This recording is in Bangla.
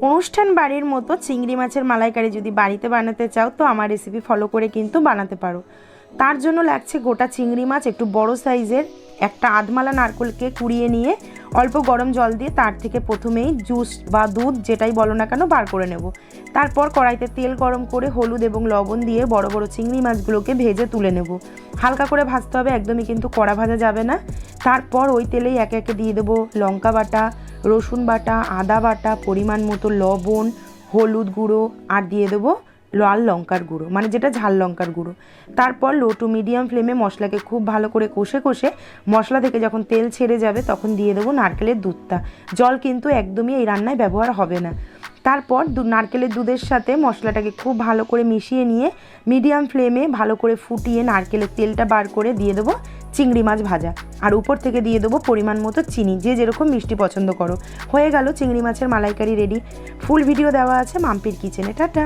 অনুষ্ঠান বাড়ির মতো চিংড়ি মাছের মালাইকারি যদি বাড়িতে বানাতে চাও তো আমার রেসিপি ফলো করে কিন্তু বানাতে পারো। তার জন্য লাগছে গোটা চিংড়ি মাছ, একটু বড় সাইজের, একটা আধমালা নারকেলকে কুড়িয়ে নিয়ে অল্প গরম জল দিয়ে তার থেকে প্রথমেই জুস বা দুধ যেটাই বলো না কেন বার করে নেব। তারপর কড়াইতে তেল গরম করে হলুদ এবং লবণ দিয়ে বড় বড় চিংড়ি মাছগুলোকে ভেজে তুলে নেব। হালকা করে ভাজতে হবে, একদমই কিন্তু কড়া ভাজা যাবে না। তারপর ওই তেলেই একে একে দিয়ে দেবো লঙ্কা বাটা, রসুন বাটা, আদা বাটা, পরিমাণ মতো লবণ, হলুদ গুঁড়ো, আর দিয়ে দেবো লাল লঙ্কার গুঁড়ো, মানে যেটা ঝাল লঙ্কার গুঁড়ো। তারপর লো টু মিডিয়াম ফ্লেমে মশলাকে খুব ভালো করে কষে কষে মশলা থেকে যখন তেল ছেড়ে যাবে তখন দিয়ে দেবো নারকেলের দুধটা। জল কিন্তু একদমই এই রান্নায় ব্যবহার হবে না। তারপর নারকেলের দুধের সাথে মশলাটাকে খুব ভালো করে মিশিয়ে নিয়ে মিডিয়াম ফ্লেমে ভালো করে ফুটিয়ে নারকেলের তেলটা বার করে দিয়ে দেবো চিংড়ি মাছ ভাজা, আর উপর থেকে দিয়ে দেবো পরিমাণ মতো চিনি, যে যেরকম মিষ্টি পছন্দ করো। হয়ে গেল চিংড়ি মাছের মালাইকারি রেডি। ফুল ভিডিও দেওয়া আছে মাম্পির কিচেনে। টাটা।